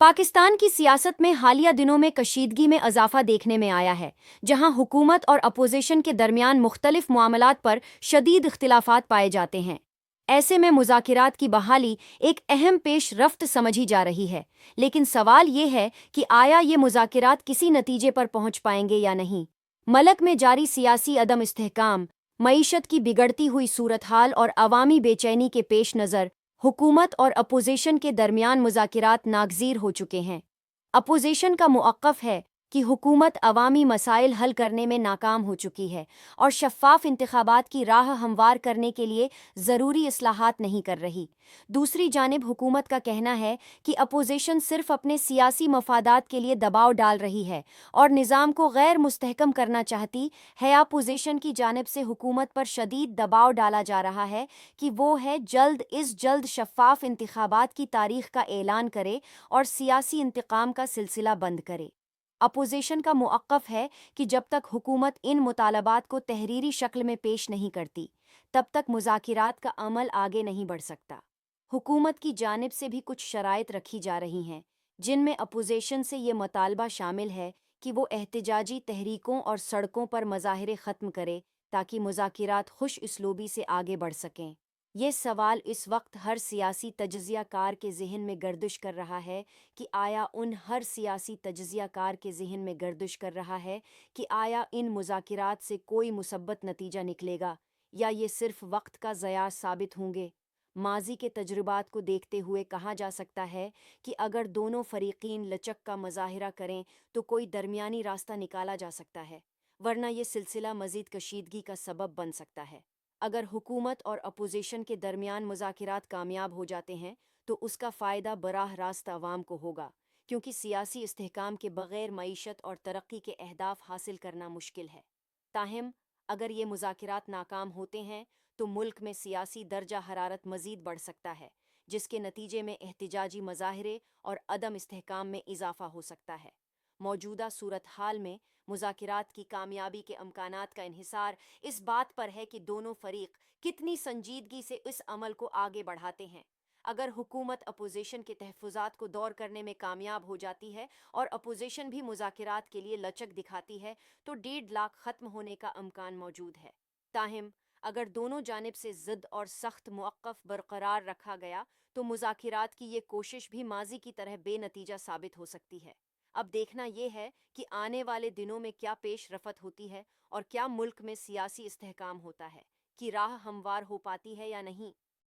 पाकिस्तान की सियासत में हालिया दिनों में कशीदगी में इजाफा देखने में आया है, जहां हुकूमत और अपोजिशन के दरमियान मुख्तलिफ मामलात पर शदीद इख्तिलाफात पाए जाते हैं। ऐसे में मुज़ाकिरात की बहाली एक अहम पेश रफ्त समझी जा रही है, लेकिन सवाल ये है कि आया ये मुज़ाकिरात किसी नतीजे पर पहुंच पाएंगे या नहीं। मलक में जारी सियासी अदम इस्तेहकाम, मईशत की बिगड़ती हुई सूरत हाल और अवामी बेचैनी के पेश नज़र हुकूमत और अपोजिशन के दरमियान मुज़ाकिरात नागज़ीर हो चुके हैं। अपोजिशन का मुअक्क़फ़ है कि हुकूमत अवामी मसाइल हल करने में नाकाम हो चुकी है और शफ़ाफ़ इंतख़ाबात की राह हमवार करने के लिए ज़रूरी इस्लाहात नहीं कर रही। दूसरी जानिब हुकूमत का कहना है कि अपोजिशन सिर्फ़ अपने सियासी मफादात के लिए दबाव डाल रही है और निज़ाम को गैर मुस्तहकम करना चाहती है। अपोजिशन की जानिब से हुकूमत पर शदीद दबाव डाला जा रहा है कि वो है जल्द शफ़ाफ़ इंतख़ाबात की तारीख़ का ऐलान करे और सियासी इंतकाम का सिलसिला बंद करे। अपोजिशन का मुअक्क़फ़ है कि जब तक हुकूमत इन मुतालबात को तहरीरी शक्ल में पेश नहीं करती, तब तक मुज़ाकिरात का अमल आगे नहीं बढ़ सकता। हुकूमत की जानिब से भी कुछ शराइत रखी जा रही हैं, जिनमें अपोजिशन से ये मुतालबा शामिल है कि वो एहतिजाजी तहरीकों और सड़कों पर मज़ाहिरे ख़त्म करे ताकि मुज़ाकिरात खुश इसलूबी से आगे बढ़ सकें। ये सवाल इस वक्त हर सियासी तजज़िया कार के ज़हन में गर्दिश कर रहा है कि आया उन हर सियासी तजज़िया कार के ज़हन में गर्दिश कर रहा है कि आया इन मुज़ाकिरात से कोई मुसब्बत नतीजा निकलेगा या ये सिर्फ वक्त का ज़या साबित होंगे। माजी के तजुर्बात को देखते हुए कहा जा सकता है कि अगर दोनों फ़रीक़ीन लचक का मुज़ाहिरा करें तो कोई दरमियानी रास्ता निकाला जा सकता है, वरना ये सिलसिला मज़ीद कशीदगी का सबब बन सकता है। अगर हुकूमत और अपोजिशन के दरमियान मुज़ाकिरात कामयाब हो जाते हैं तो उसका फ़ायदा बराह रास्त अवाम को होगा, क्योंकि सियासी इस्तेहकाम के बग़ैर मईशत और तरक्की के अहदाफ हासिल करना मुश्किल है। ताहम अगर ये मुज़ाकिरात नाकाम होते हैं तो मुल्क में सियासी दर्जा हरारत मज़ीद बढ़ सकता है, जिसके नतीजे में एहतिजाजी मज़ाहिरे और अदम इस्तेहकाम में इजाफ़ा हो सकता है। मौजूदा सूरत हाल में मुज़ाकिरात की कामयाबी के अमकानात का इन्हिसार इस बात पर है कि दोनों फरीक कितनी संजीदगी से इस अमल को आगे बढ़ाते हैं। अगर हुकूमत अपोजिशन के तहफ़्फ़ुज़ात को दौर करने में कामयाब हो जाती है और अपोजिशन भी मुज़ाकिरात के लिए लचक दिखाती है तो 1.5 लाख ख़त्म होने का अमकान मौजूद है। ताहिम अगर दोनों जानिब से ज़िद और सख्त मुअक्क़फ़ बरकरार रखा गया तो मुज़ाकिरात की ये कोशिश भी माजी की तरह बेनतीजा साबित हो सकती है। अब देखना ये है कि आने वाले दिनों में क्या पेश रफ़त होती है और क्या मुल्क में सियासी इस्तेहकाम होता है कि राह हमवार हो पाती है या नहीं।